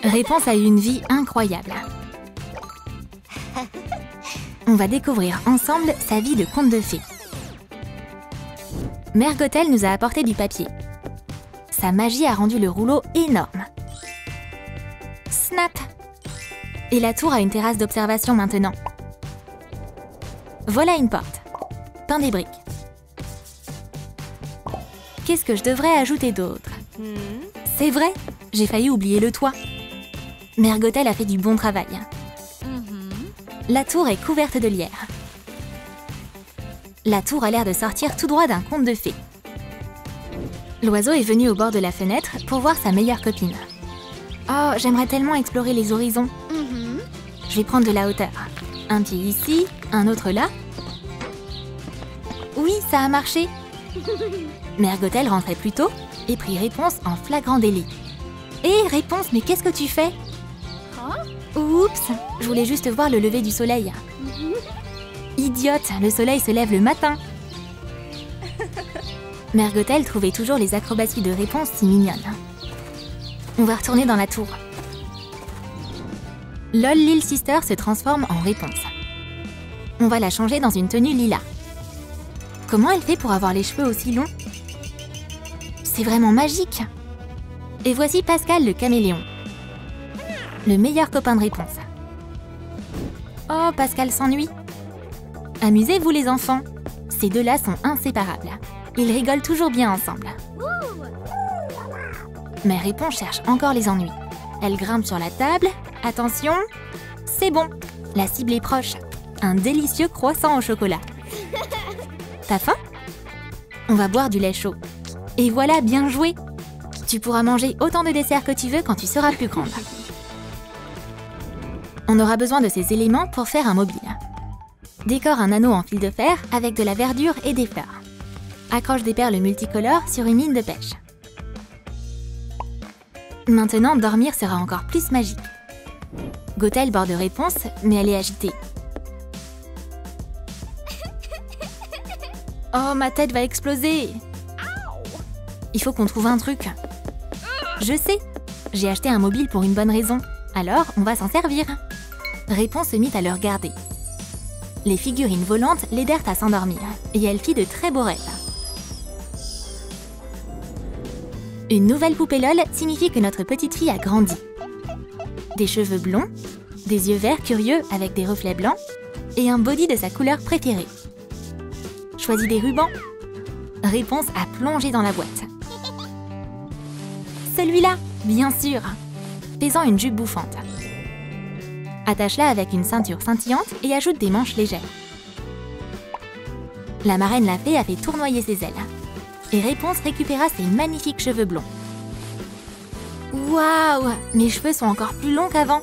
Réponse a eu une vie incroyable. On va découvrir ensemble sa vie de conte de fées. Mère Gothel nous a apporté du papier. Sa magie a rendu le rouleau énorme. Snap! Et la tour a une terrasse d'observation maintenant. Voilà une porte. Peint des briques. Qu'est-ce que je devrais ajouter d'autre? C'est vrai, j'ai failli oublier le toit. Mère Gothel a fait du bon travail. La tour est couverte de lierre. La tour a l'air de sortir tout droit d'un conte de fées. L'oiseau est venu au bord de la fenêtre pour voir sa meilleure copine. Oh, j'aimerais tellement explorer les horizons. Je vais prendre de la hauteur. Un pied ici, un autre là. Oui, ça a marché. Mère Gothel rentrait plus tôt et prit Réponse en flagrant délit. Hé, Réponse, mais qu'est-ce que tu fais? Oups, je voulais juste voir le lever du soleil. Idiote, le soleil se lève le matin. Mère Gothel trouvait toujours les acrobaties de Réponse si mignonnes. On va retourner dans la tour. LOL Lil Sister se transforme en Réponse. On va la changer dans une tenue lilas. Comment elle fait pour avoir les cheveux aussi longs? C'est vraiment magique. Et voici Pascal le caméléon. Le meilleur copain de Réponse. Oh, Pascal s'ennuie. Amusez-vous les enfants. Ces deux-là sont inséparables. Ils rigolent toujours bien ensemble. Mais Réponse cherche encore les ennuis. Elle grimpe sur la table. Attention, c'est bon. La cible est proche. Un délicieux croissant au chocolat. T'as faim? On va boire du lait chaud. Et voilà, bien joué. Tu pourras manger autant de desserts que tu veux quand tu seras plus grande. On aura besoin de ces éléments pour faire un mobile. Décore un anneau en fil de fer avec de la verdure et des fleurs. Accroche des perles multicolores sur une ligne de pêche. Maintenant, dormir sera encore plus magique. Gothel borde Réponse, mais elle est agitée. Oh, ma tête va exploser! Il faut qu'on trouve un truc. Je sais, j'ai acheté un mobile pour une bonne raison. Alors, on va s'en servir. Réponse se mit à le regarder. Les figurines volantes l'aidèrent à s'endormir, et elle fit de très beaux rêves. Une nouvelle poupée LOL signifie que notre petite fille a grandi. Des cheveux blonds, des yeux verts curieux avec des reflets blancs, et un body de sa couleur préférée. Choisis des rubans. Réponse a plongé dans la boîte. Celui-là, bien sûr. Fais-en une jupe bouffante. Attache-la avec une ceinture scintillante et ajoute des manches légères. La marraine la fée a fait tournoyer ses ailes. Et Réponse récupéra ses magnifiques cheveux blonds. Waouh! Mes cheveux sont encore plus longs qu'avant.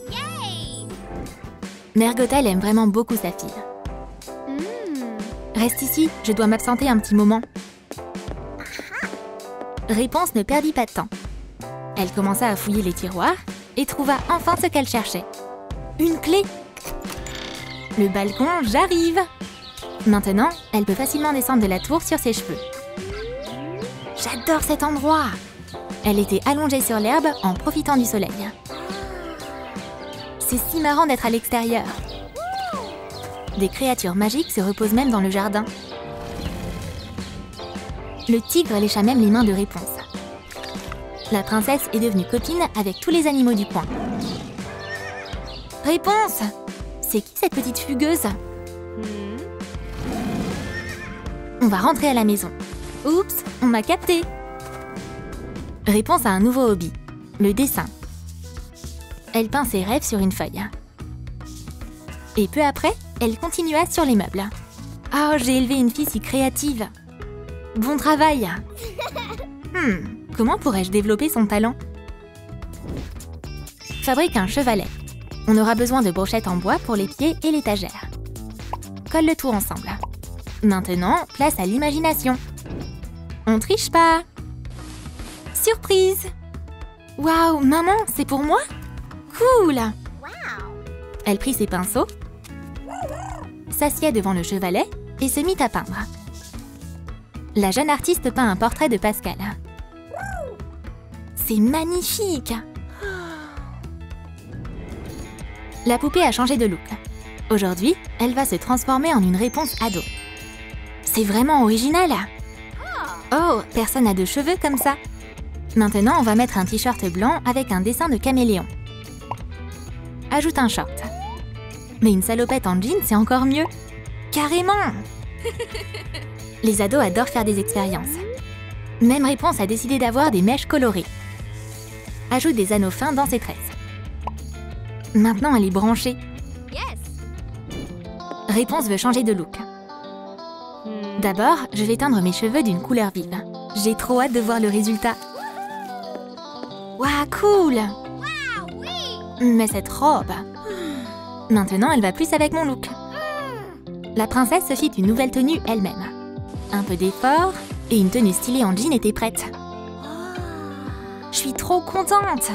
Mère Gothel aime vraiment beaucoup sa fille. Reste ici, je dois m'absenter un petit moment. Réponse ne perdit pas de temps. Elle commença à fouiller les tiroirs et trouva enfin ce qu'elle cherchait. Une clé! Le balcon, j'arrive! Maintenant, elle peut facilement descendre de la tour sur ses cheveux. J'adore cet endroit! Elle était allongée sur l'herbe en profitant du soleil. C'est si marrant d'être à l'extérieur. Des créatures magiques se reposent même dans le jardin. Le tigre lécha même les mains de Réponse. La princesse est devenue copine avec tous les animaux du coin. Réponse! C'est qui cette petite fugueuse? On va rentrer à la maison. Oups, on m'a capté. Réponse a un nouveau hobby, le dessin. Elle peint ses rêves sur une feuille. Et peu après, elle continua sur les meubles. Oh, j'ai élevé une fille si créative. Bon travail. Comment pourrais-je développer son talent? Fabrique un chevalet. On aura besoin de brochettes en bois pour les pieds et l'étagère. Colle le tout ensemble. Maintenant, place à l'imagination. On triche pas. Surprise! Waouh, maman, c'est pour moi? Cool! Elle prit ses pinceaux, s'assied devant le chevalet et se mit à peindre. La jeune artiste peint un portrait de Pascal. C'est magnifique! La poupée a changé de look. Aujourd'hui, elle va se transformer en une réponse ado. C'est vraiment original! Oh, personne n'a de cheveux comme ça! Maintenant, on va mettre un t-shirt blanc avec un dessin de caméléon. Ajoute un short. Mais une salopette en jean, c'est encore mieux! Carrément! Les ados adorent faire des expériences. Même Réponse a décidé d'avoir des mèches colorées. Ajoute des anneaux fins dans ses tresses. Maintenant, elle est branchée. Réponse veut changer de look. D'abord, je vais teindre mes cheveux d'une couleur vive. J'ai trop hâte de voir le résultat. Waouh, cool! Mais cette robe... Maintenant, elle va plus avec mon look. La princesse se fit une nouvelle tenue elle-même. Un peu d'effort et une tenue stylée en jean était prête. Je suis trop contente!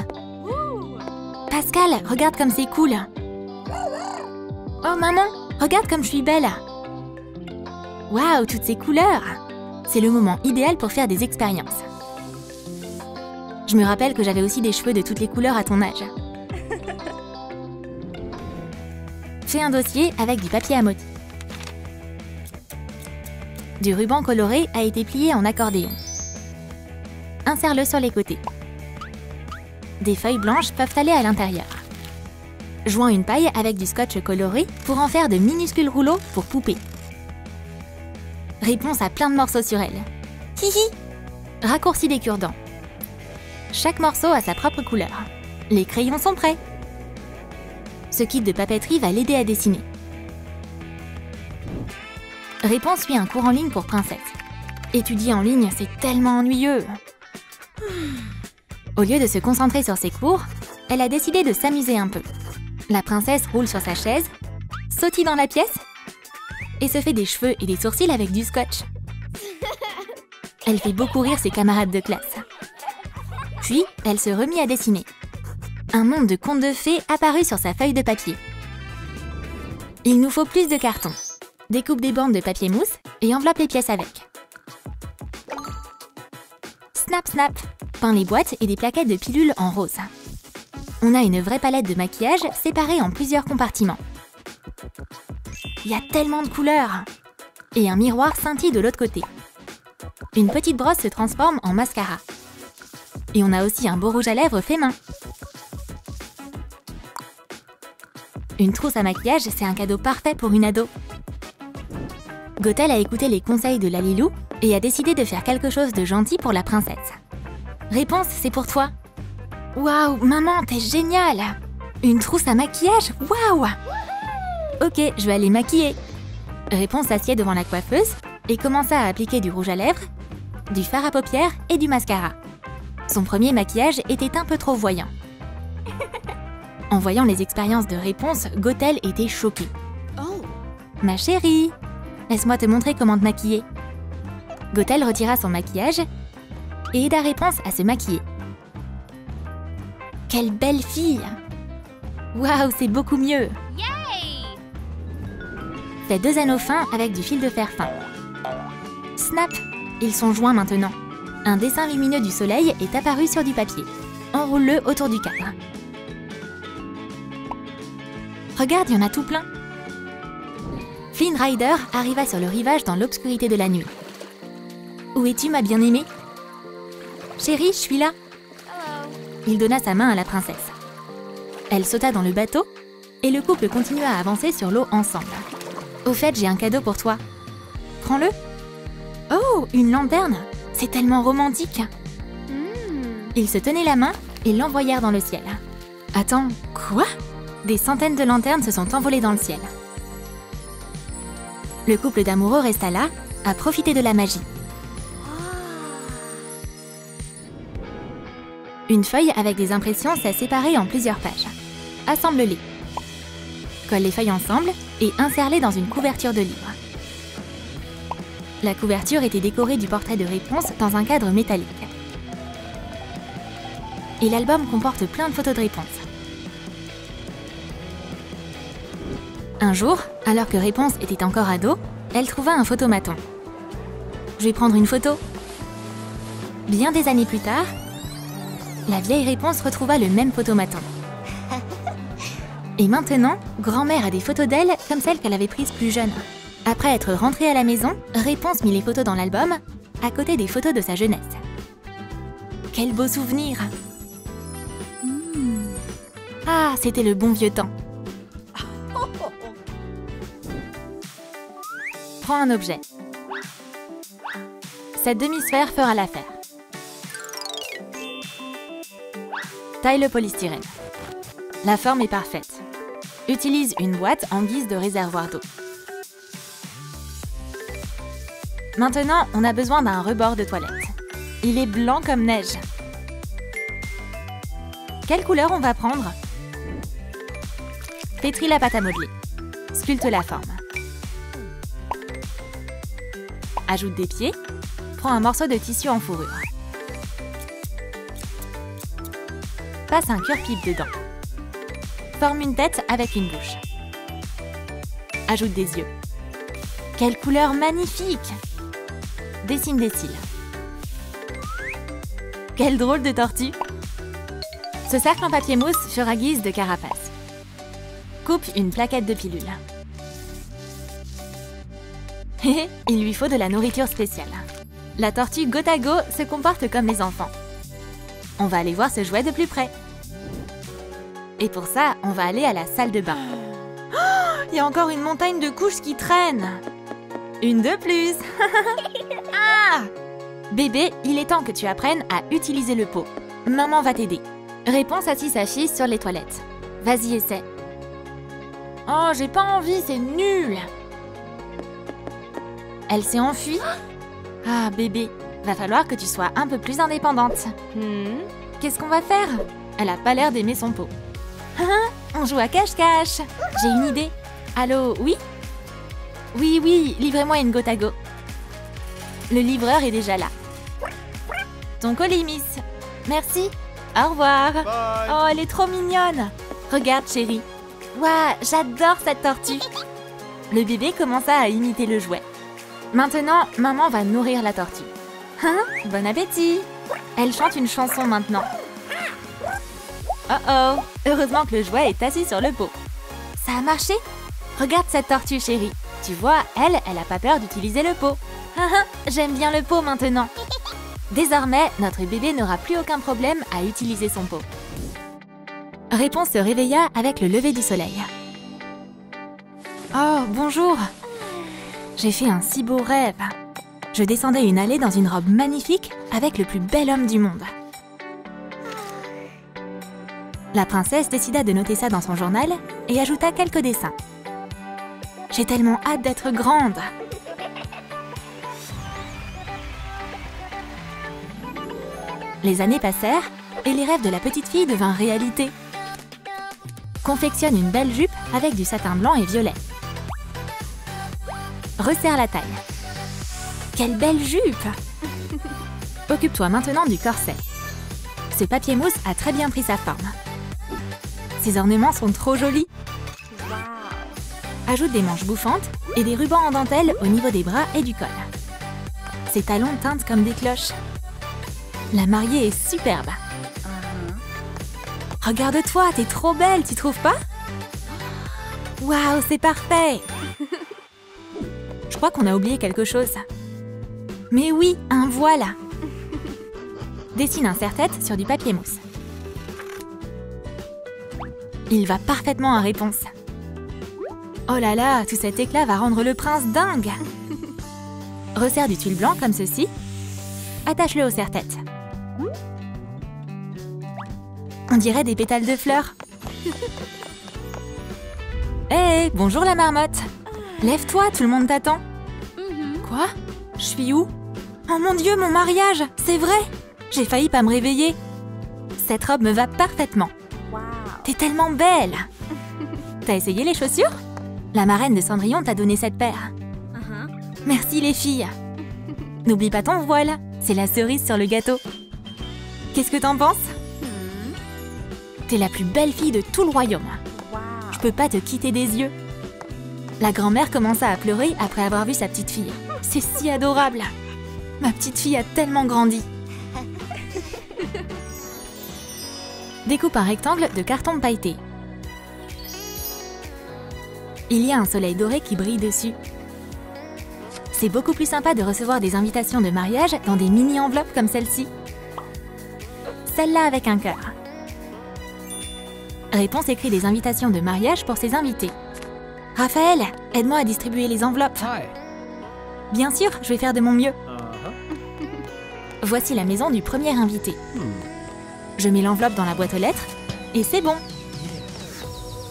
Pascal, regarde comme c'est cool! Oh maman, regarde comme je suis belle! Waouh, toutes ces couleurs! C'est le moment idéal pour faire des expériences. Je me rappelle que j'avais aussi des cheveux de toutes les couleurs à ton âge. Fais un dossier avec du papier à motifs. Du ruban coloré a été plié en accordéon. Insère-le sur les côtés. Des feuilles blanches peuvent aller à l'intérieur. Joins une paille avec du scotch coloré pour en faire de minuscules rouleaux pour poupées. Réponse à plein de morceaux sur elle. Hihi! Raccourcis des cure-dents. Chaque morceau a sa propre couleur. Les crayons sont prêts. Ce kit de papeterie va l'aider à dessiner. Réponse suit un cours en ligne pour princesse. Étudier en ligne, c'est tellement ennuyeux. Au lieu de se concentrer sur ses cours, elle a décidé de s'amuser un peu. La princesse roule sur sa chaise, sautille dans la pièce et se fait des cheveux et des sourcils avec du scotch. Elle fait beaucoup rire ses camarades de classe. Puis, elle se remit à dessiner. Un monde de contes de fées apparut sur sa feuille de papier. Il nous faut plus de carton. Découpe des bandes de papier mousse et enveloppe les pièces avec. Snap, snap! Peins les boîtes et des plaquettes de pilules en rose. On a une vraie palette de maquillage séparée en plusieurs compartiments. Il y a tellement de couleurs! Et un miroir scintille de l'autre côté. Une petite brosse se transforme en mascara. Et on a aussi un beau rouge à lèvres fait main. Une trousse à maquillage, c'est un cadeau parfait pour une ado. Gothel a écouté les conseils de Lalilou et a décidé de faire quelque chose de gentil pour la princesse. Réponse, c'est pour toi. Waouh, maman, t'es géniale! Une trousse à maquillage, waouh! Ok, je vais aller maquiller. Réponse s'assied devant la coiffeuse et commença à appliquer du rouge à lèvres, du fard à paupières et du mascara. Son premier maquillage était un peu trop voyant. En voyant les expériences de Réponse, Gothel était choquée. Oh. Ma chérie, laisse-moi te montrer comment te maquiller. Gothel retira son maquillage et aida Réponse à se maquiller. Quelle belle fille! Waouh, c'est beaucoup mieux! Fais 2 anneaux fins avec du fil de fer fin. Snap! Ils sont joints maintenant. Un dessin lumineux du soleil est apparu sur du papier. Enroule-le autour du cadre. Regarde, il y en a tout plein. Flynn Rider arriva sur le rivage dans l'obscurité de la nuit. Où es-tu, ma bien-aimée? Chérie, je suis là. Il donna sa main à la princesse. Elle sauta dans le bateau et le couple continua à avancer sur l'eau ensemble. Au fait, j'ai un cadeau pour toi. Prends-le. Oh, une lanterne! C'est tellement romantique. Ils se tenaient la main et l'envoyèrent dans le ciel. Attends, quoi? Des centaines de lanternes se sont envolées dans le ciel. Le couple d'amoureux resta là, à profiter de la magie. Une feuille avec des impressions s'est séparée en plusieurs pages. Assemble-les. Colle les feuilles ensemble et insère-les dans une couverture de livre. La couverture était décorée du portrait de Réponse dans un cadre métallique. Et l'album comporte plein de photos de Réponse. Un jour, alors que Réponse était encore ado, elle trouva un photomaton. Je vais prendre une photo. Bien des années plus tard, la vieille Réponse retrouva le même photomaton. Et maintenant, grand-mère a des photos d'elle comme celles qu'elle avait prises plus jeune. Après être rentrée à la maison, Réponse mit les photos dans l'album, à côté des photos de sa jeunesse. Quel beau souvenir! Ah, c'était le bon vieux temps. Prends un objet. Cette demi-sphère fera l'affaire. Taille le polystyrène. La forme est parfaite. Utilise une boîte en guise de réservoir d'eau. Maintenant, on a besoin d'un rebord de toilette. Il est blanc comme neige. Quelle couleur on va prendre? Pétris la pâte à modeler. Sculpte la forme. Ajoute des pieds. Prends un morceau de tissu en fourrure. Passe un cure-pipe dedans. Forme une tête avec une bouche. Ajoute des yeux. Quelle couleur magnifique! Dessine des cils. Quelle drôle de tortue! Ce cercle en papier mousse fera guise de carapace. Coupe une plaquette de pilules. Il lui faut de la nourriture spéciale. La tortue Gotago se comporte comme les enfants. On va aller voir ce jouet de plus près. Et pour ça, on va aller à la salle de bain. Oh, il y a encore une montagne de couches qui traînent. Une de plus. Ah! Bébé, il est temps que tu apprennes à utiliser le pot. Maman va t'aider. Réponse assis sa fille sur les toilettes. Vas-y, essaie. Oh, j'ai pas envie, c'est nul. Elle s'est enfuie. Ah, bébé, va falloir que tu sois un peu plus indépendante. Qu'est-ce qu'on va faire? Elle a pas l'air d'aimer son pot. On joue à cache-cache. J'ai une idée. Allô, oui? Oui, livrez-moi une Gotago. Le livreur est déjà là. Ton colis, miss. Merci. Au revoir. Bye. Oh, elle est trop mignonne. Regarde, chérie. Waouh, j'adore cette tortue. Le bébé commença à imiter le jouet. Maintenant, maman va nourrir la tortue. Bon appétit. Elle chante une chanson maintenant. Oh, heureusement que le jouet est assis sur le pot. Ça a marché? Regarde cette tortue, chérie. Tu vois, elle a pas peur d'utiliser le pot. J'aime bien le pot maintenant. Désormais, notre bébé n'aura plus aucun problème à utiliser son pot. Réponse se réveilla avec le lever du soleil. Oh, bonjour. J'ai fait un si beau rêve. Je descendais une allée dans une robe magnifique avec le plus bel homme du monde. La princesse décida de noter ça dans son journal et ajouta quelques dessins. J'ai tellement hâte d'être grande. Les années passèrent et les rêves de la petite fille devinrent réalité. Confectionne une belle jupe avec du satin blanc et violet. Resserre la taille. Quelle belle jupe! Occupe-toi maintenant du corset. Ce papier mousse a très bien pris sa forme. Ces ornements sont trop jolis. Ajoute des manches bouffantes et des rubans en dentelle au niveau des bras et du col. Ses talons teintent comme des cloches. La mariée est superbe. Regarde-toi, t'es trop belle, tu trouves pas? Waouh, c'est parfait! Je crois qu'on a oublié quelque chose. Mais oui, un voile. Dessine un serre-tête sur du papier mousse. Il va parfaitement à Réponse. Oh là là, tout cet éclat va rendre le prince dingue. Resserre du tulle blanc comme ceci. Attache-le au serre-tête. On dirait des pétales de fleurs. Hé, bonjour la marmotte. Lève-toi, tout le monde t'attend. Quoi? Je suis où? Oh mon Dieu, mon mariage, c'est vrai. J'ai failli pas me réveiller. Cette robe me va parfaitement. T'es tellement belle. T'as essayé les chaussures? La marraine de Cendrillon t'a donné cette paire. Merci les filles. N'oublie pas ton voile, c'est la cerise sur le gâteau. Qu'est-ce que t'en penses? T'es la plus belle fille de tout le royaume. Je peux pas te quitter des yeux. La grand-mère commença à pleurer après avoir vu sa petite fille. C'est si adorable. Ma petite fille a tellement grandi. Découpe un rectangle de carton pailleté. Il y a un soleil doré qui brille dessus. C'est beaucoup plus sympa de recevoir des invitations de mariage dans des mini-enveloppes comme celle-ci. Celle-là avec un cœur. Réponse écrit des invitations de mariage pour ses invités. Raphaël, aide-moi à distribuer les enveloppes. Bien sûr, je vais faire de mon mieux. Voici la maison du premier invité. Je mets l'enveloppe dans la boîte aux lettres et c'est bon.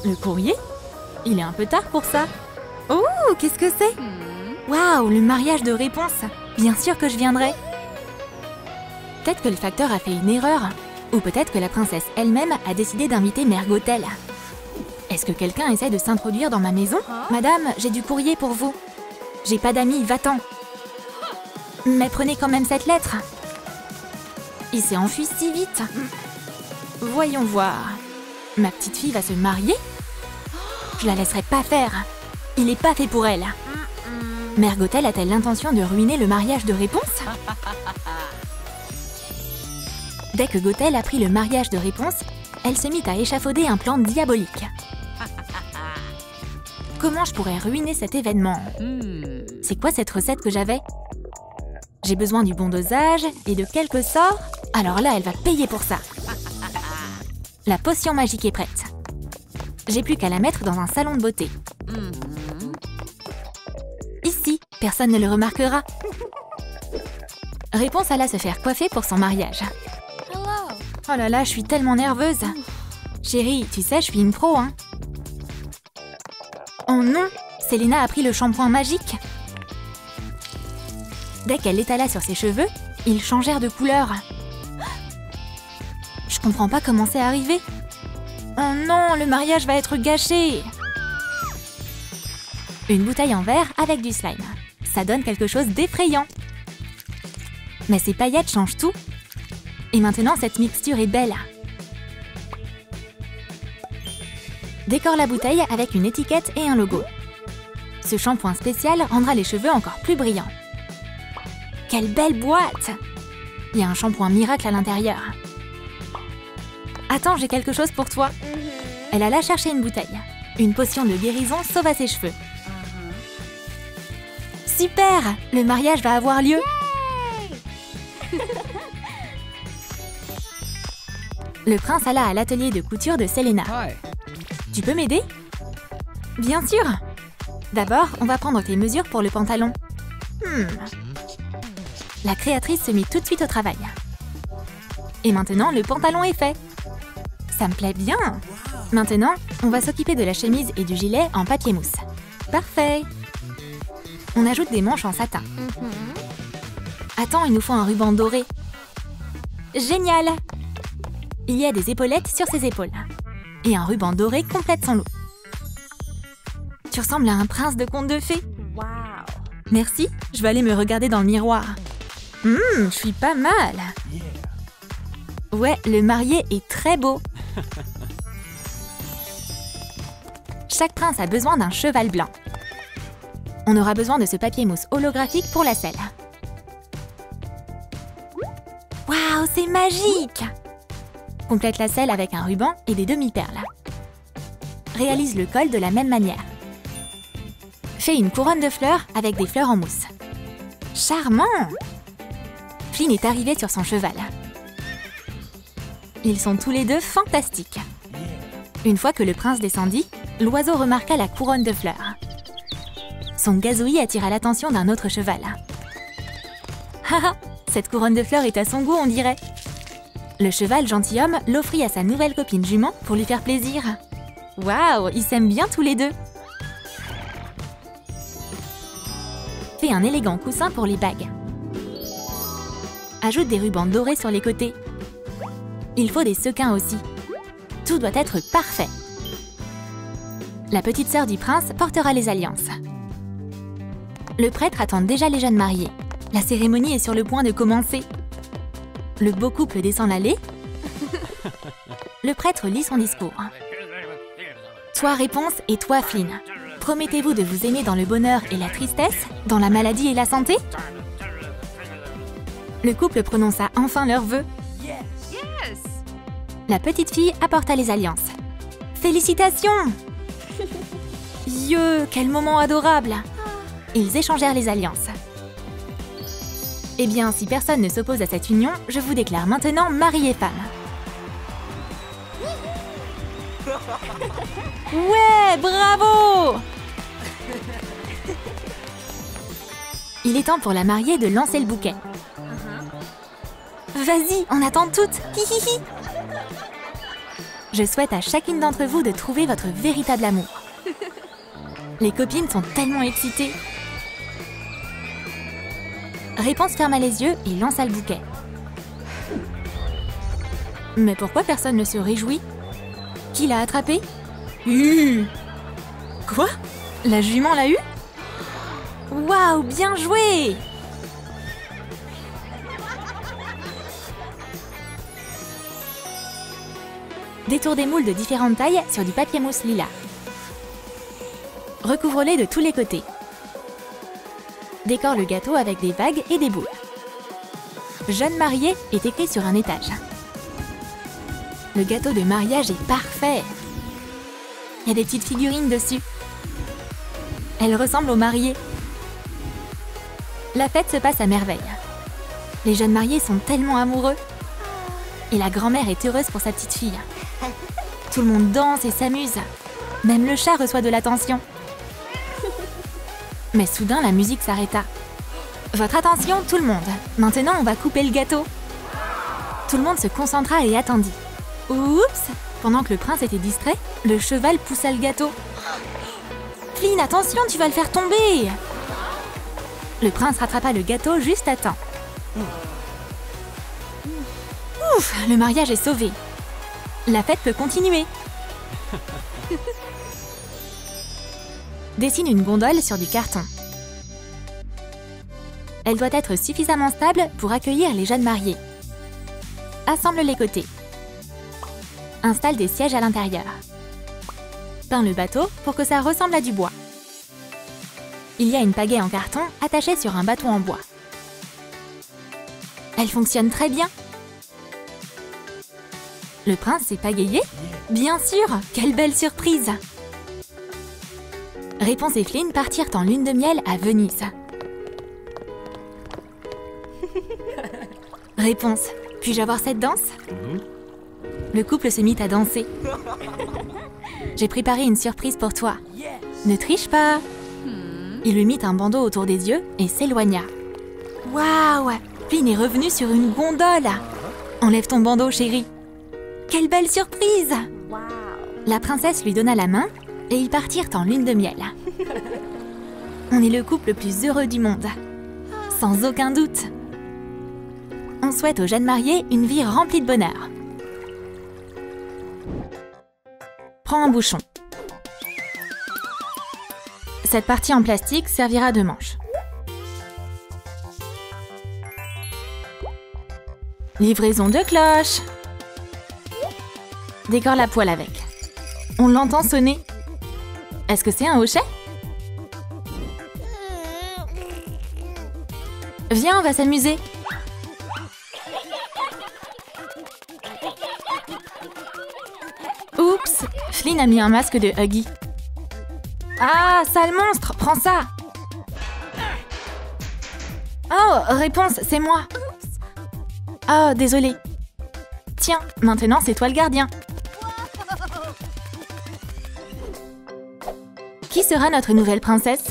Le courrier? Il est un peu tard pour ça. Oh, qu'est-ce que c'est? Waouh, le mariage de réponse. Bien sûr que je viendrai. Peut-être que le facteur a fait une erreur. Ou peut-être que la princesse elle-même a décidé d'inviter Mère Gothel. Est-ce que quelqu'un essaie de s'introduire dans ma maison? Madame, j'ai du courrier pour vous. J'ai pas d'amis, va-t'en. Mais prenez quand même cette lettre. Il s'est enfui si vite. Voyons voir. Ma petite fille va se marier? Je la laisserai pas faire. Il est pas fait pour elle. Mère Gothel a-t-elle l'intention de ruiner le mariage de réponse? Dès que Gothel apprit le mariage de réponse, elle se mit à échafauder un plan diabolique. Comment je pourrais ruiner cet événement? C'est quoi cette recette que j'avais? J'ai besoin du bon dosage et de quelques sorts. Alors là, elle va payer pour ça. La potion magique est prête. J'ai plus qu'à la mettre dans un salon de beauté. Ici, personne ne le remarquera. Réponse alla se faire coiffer pour son mariage. Oh là là, je suis tellement nerveuse. Chérie, tu sais, je suis une pro, hein. Oh non, Selena a pris le shampoing magique. Dès qu'elle l'étala sur ses cheveux, ils changèrent de couleur. Je comprends pas comment c'est arrivé. Oh non, le mariage va être gâché. Une bouteille en verre avec du slime. Ça donne quelque chose d'effrayant. Mais ces paillettes changent tout. Et maintenant, cette mixture est belle. Décore la bouteille avec une étiquette et un logo. Ce shampoing spécial rendra les cheveux encore plus brillants. Quelle belle boîte! Il y a un shampoing miracle à l'intérieur. Attends, j'ai quelque chose pour toi. Elle alla chercher une bouteille. Une potion de guérison sauva ses cheveux. Super! Le mariage va avoir lieu. Le prince alla à l'atelier de couture de Selena. Tu peux m'aider? Bien sûr! D'abord, on va prendre tes mesures pour le pantalon. La créatrice se mit tout de suite au travail. Et maintenant, le pantalon est fait. Ça me plaît bien! Maintenant, on va s'occuper de la chemise et du gilet en papier mousse. Parfait! On ajoute des manches en satin. Attends, il nous faut un ruban doré. Génial! Il y a des épaulettes sur ses épaules. Et un ruban doré complète son look. Tu ressembles à un prince de conte de fées. Merci, je vais aller me regarder dans le miroir. Je suis pas mal. Ouais, le marié est très beau. Chaque prince a besoin d'un cheval blanc. On aura besoin de ce papier mousse holographique pour la selle. Waouh, c'est magique! Complète la selle avec un ruban et des demi-perles. Réalise le col de la même manière. Fais une couronne de fleurs avec des fleurs en mousse. Charmant! Flynn est arrivé sur son cheval. Ils sont tous les deux fantastiques. Une fois que le prince descendit, l'oiseau remarqua la couronne de fleurs. Son gazouillis attira l'attention d'un autre cheval. Haha, cette couronne de fleurs est à son goût, on dirait. Le cheval gentilhomme l'offrit à sa nouvelle copine jument pour lui faire plaisir. Waouh, ils s'aiment bien tous les deux. Fais un élégant coussin pour les bagues. Ajoute des rubans dorés sur les côtés. Il faut des sequins aussi. Tout doit être parfait. La petite sœur du prince portera les alliances. Le prêtre attend déjà les jeunes mariés. La cérémonie est sur le point de commencer. Le beau couple descend l'allée. Le prêtre lit son discours. Toi, Réponse, et toi, Flynn. Promettez-vous de vous aimer dans le bonheur et la tristesse, dans la maladie et la santé? Le couple prononça enfin leurs vœux. La petite fille apporta les alliances. Félicitations! Dieu, quel moment adorable! Ils échangèrent les alliances. Eh bien, si personne ne s'oppose à cette union, je vous déclare maintenant mari et femme. Ouais, bravo! Il est temps pour la mariée de lancer le bouquet. Vas-y, on attend toutes. Hihihi. Je souhaite à chacune d'entre vous de trouver votre véritable amour. Les copines sont tellement excitées. Réponse ferma les yeux et lança le bouquet. Mais pourquoi personne ne se réjouit? Qui l'a attrapé? Quoi? La jument l'a eu? Waouh, bien joué! Détour des moules de différentes tailles sur du papier mousse lilas. Recouvre-les de tous les côtés. Décore le gâteau avec des vagues et des boules. Jeune mariée est écrit sur un étage. Le gâteau de mariage est parfait. Il y a des petites figurines dessus. Elle ressemble aux mariés. La fête se passe à merveille. Les jeunes mariés sont tellement amoureux. Et la grand-mère est heureuse pour sa petite fille. Tout le monde danse et s'amuse. Même le chat reçoit de l'attention. Mais soudain, la musique s'arrêta. Votre attention, tout le monde. Maintenant, on va couper le gâteau. Tout le monde se concentra et attendit. Oups! Pendant que le prince était distrait, le cheval poussa le gâteau. Flynn, attention, tu vas le faire tomber! Le prince rattrapa le gâteau juste à temps. Ouf, le mariage est sauvé. La fête peut continuer. Dessine une gondole sur du carton. Elle doit être suffisamment stable pour accueillir les jeunes mariés. Assemble les côtés. Installe des sièges à l'intérieur. Peins le bateau pour que ça ressemble à du bois. Il y a une pagaie en carton attachée sur un bâton en bois. Elle fonctionne très bien. Le prince s'est pagayé? Bien sûr, quelle belle surprise! Réponse et Flynn partirent en lune de miel à Venise. Réponse, puis-je avoir cette danse? Le couple se mit à danser. J'ai préparé une surprise pour toi. Ne triche pas! Il lui mit un bandeau autour des yeux et s'éloigna. Waouh! Flynn est revenu sur une gondole! Enlève ton bandeau, chérie! Quelle belle surprise! La princesse lui donna la main et ils partirent en lune de miel. On est le couple le plus heureux du monde. Sans aucun doute. On souhaite aux jeunes mariés une vie remplie de bonheur. Prends un bouchon. Cette partie en plastique servira de manche. Livraison de cloche. Décore la poêle avec. On l'entend sonner. Est-ce que c'est un hochet? Viens, on va s'amuser. Oups, Flynn a mis un masque de Huggy. Ah, sale monstre, prends ça. Oh, réponse, c'est moi. Oh, désolé. Tiens, maintenant c'est toi le gardien. Qui sera notre nouvelle princesse?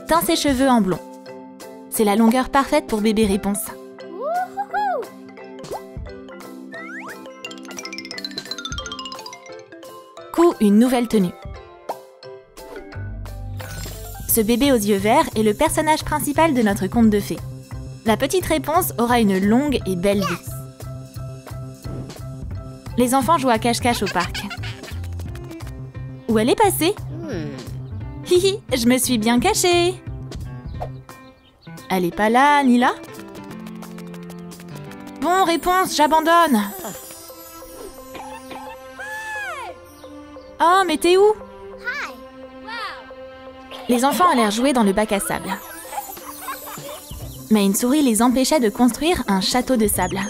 Teins ses cheveux en blond. C'est la longueur parfaite pour bébé Réponse. Couds une nouvelle tenue. Ce bébé aux yeux verts est le personnage principal de notre conte de fées. La petite Réponse aura une longue et belle vie. Les enfants jouent à cache-cache au parc. Où elle est passée? Hihi, je me suis bien cachée. Elle est pas là, ni là? Bon, Réponse, j'abandonne. Oh, mais t'es où? Les enfants allèrent jouer dans le bac à sable. Mais une souris les empêchait de construire un château de sable.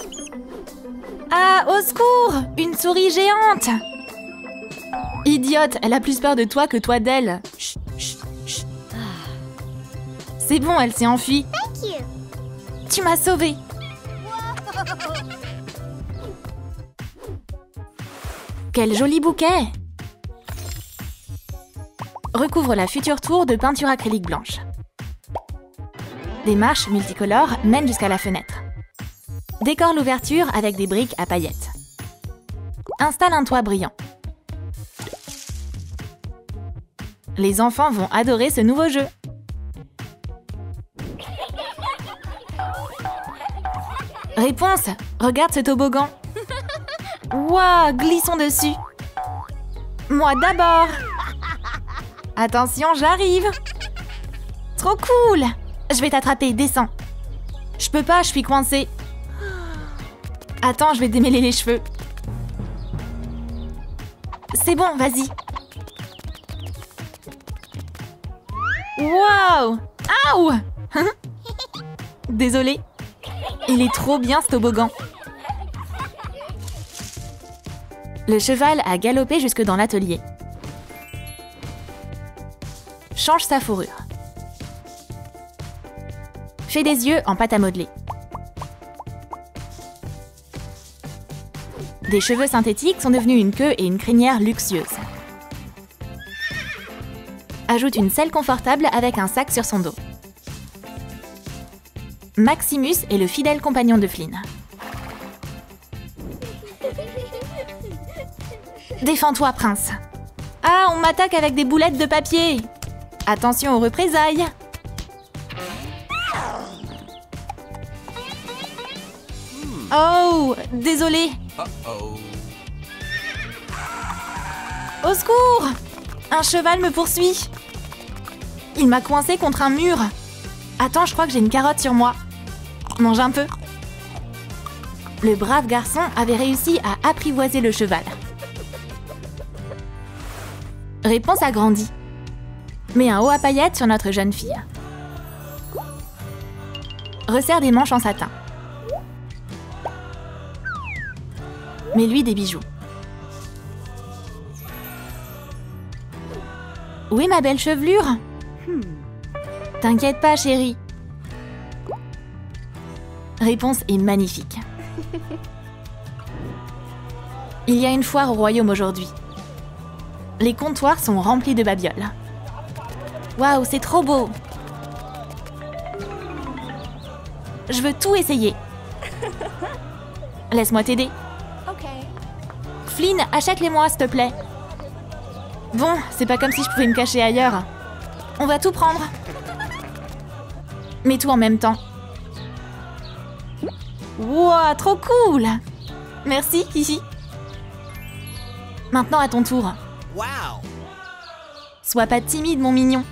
Ah, au secours! Une souris géante! Idiote, elle a plus peur de toi que toi d'elle. C'est bon, elle s'est enfuie. Tu m'as sauvée. Quel joli bouquet! Recouvre la future tour de peinture acrylique blanche. Des marches multicolores mènent jusqu'à la fenêtre. Décore l'ouverture avec des briques à paillettes. Installe un toit brillant. Les enfants vont adorer ce nouveau jeu. Réponse! Regarde ce toboggan. Waouh, glissons dessus. Moi d'abord. Attention, j'arrive. Trop cool. Je vais t'attraper, descends. Je peux pas, je suis coincée. Attends, je vais démêler les cheveux. C'est bon, vas-y. Waouh! Aouh! Désolée. Il est trop bien ce toboggan. Le cheval a galopé jusque dans l'atelier. Change sa fourrure. Fais des yeux en pâte à modeler. Des cheveux synthétiques sont devenus une queue et une crinière luxueuse. Ajoute une selle confortable avec un sac sur son dos. Maximus est le fidèle compagnon de Flynn. Défends-toi, prince. Ah, on m'attaque avec des boulettes de papier. Attention aux représailles. Oh, désolé. Au secours! Un cheval me poursuit. Il m'a coincé contre un mur. Attends, je crois que j'ai une carotte sur moi. Mange un peu. Le brave garçon avait réussi à apprivoiser le cheval. Réponse agrandie. Mets un haut à paillettes sur notre jeune fille. Resserre des manches en satin. Mets-lui des bijoux. Où est ma belle chevelure? T'inquiète pas, chérie. Réponse est magnifique. Il y a une foire au royaume aujourd'hui. Les comptoirs sont remplis de babioles. Waouh, c'est trop beau! Je veux tout essayer. Laisse-moi t'aider. Flynn, achète-les-moi, s'il te plaît. Bon, c'est pas comme si je pouvais me cacher ailleurs. On va tout prendre. Mais tout en même temps. Wow, trop cool! Merci, Kiki. Maintenant à ton tour. Wow. Sois pas timide, mon mignon.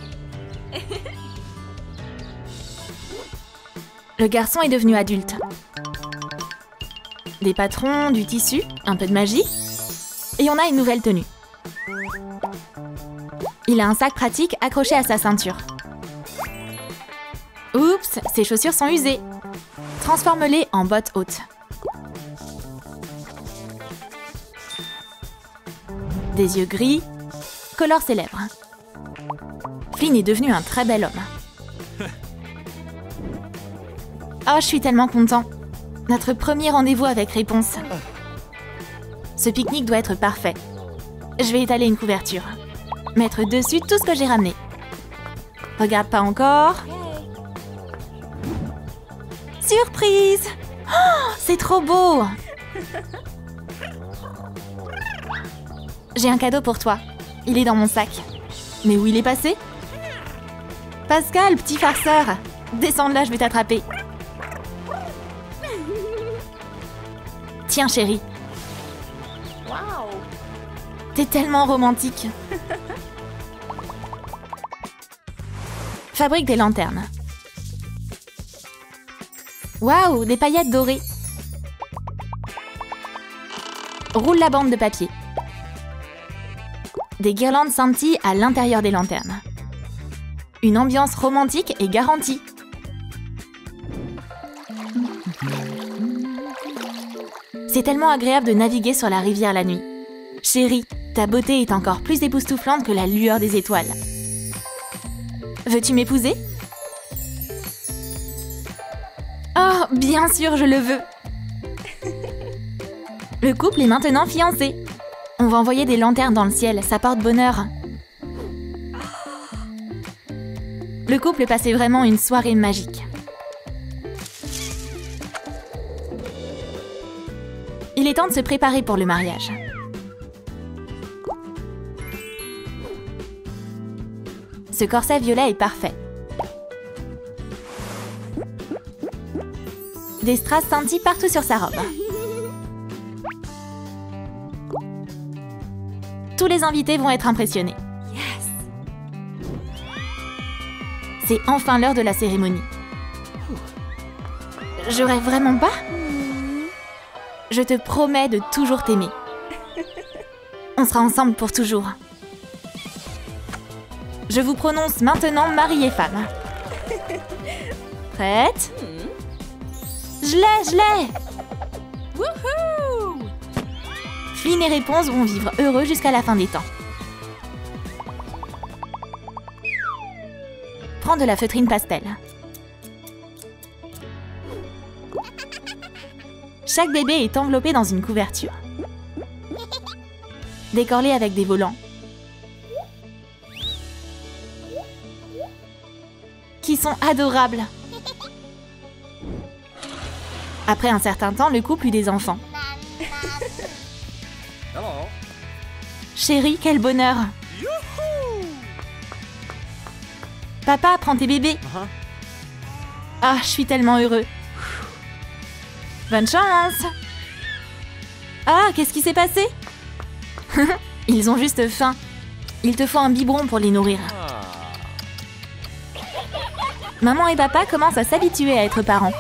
Le garçon est devenu adulte. Des patrons, du tissu, un peu de magie. Et on a une nouvelle tenue. Il a un sac pratique accroché à sa ceinture. Oups, ses chaussures sont usées. Transforme-les en bottes hautes. Des yeux gris, colore ses lèvres. Flynn est devenu un très bel homme. Oh, je suis tellement content. Notre premier rendez-vous avec Réponse. Ce pique-nique doit être parfait. Je vais étaler une couverture. Mettre dessus tout ce que j'ai ramené. Regarde pas encore. Surprise! Oh, c'est trop beau! J'ai un cadeau pour toi. Il est dans mon sac. Mais où il est passé? Pascal, petit farceur! Descends de là, je vais t'attraper. Tiens, chérie. Wow. T'es tellement romantique. Fabrique des lanternes. Waouh, des paillettes dorées. Roule la bande de papier. Des guirlandes scintillent à l'intérieur des lanternes. Une ambiance romantique est garantie. C'est tellement agréable de naviguer sur la rivière la nuit. Chérie, Ta beauté est encore plus époustouflante que la lueur des étoiles. Veux-tu m'épouser? Oh, bien sûr, je le veux. Le couple est maintenant fiancé. On va envoyer des lanternes dans le ciel, ça porte bonheur. Le couple passait vraiment une soirée magique. Il est temps de se préparer pour le mariage. Ce corset violet est parfait. Des strass scintillent partout sur sa robe. Tous les invités vont être impressionnés. C'est enfin l'heure de la cérémonie. Je rêve vraiment pas? Je te promets de toujours t'aimer. On sera ensemble pour toujours. Je vous prononce maintenant mari et femme. Prête? Je l'ai! Wouhou! Flynn et Réponse vont vivre heureux jusqu'à la fin des temps. Prends de la feutrine pastel. Chaque bébé est enveloppé dans une couverture. Décore-les avec des volants. Qui sont adorables. Après un certain temps, le couple eut des enfants. Chérie, quel bonheur! Papa, prends tes bébés. Ah, je suis tellement heureux. Bonne chance! Ah, qu'est-ce qui s'est passé? Ils ont juste faim. Il te faut un biberon pour les nourrir. Maman et papa commencent à s'habituer à être parents.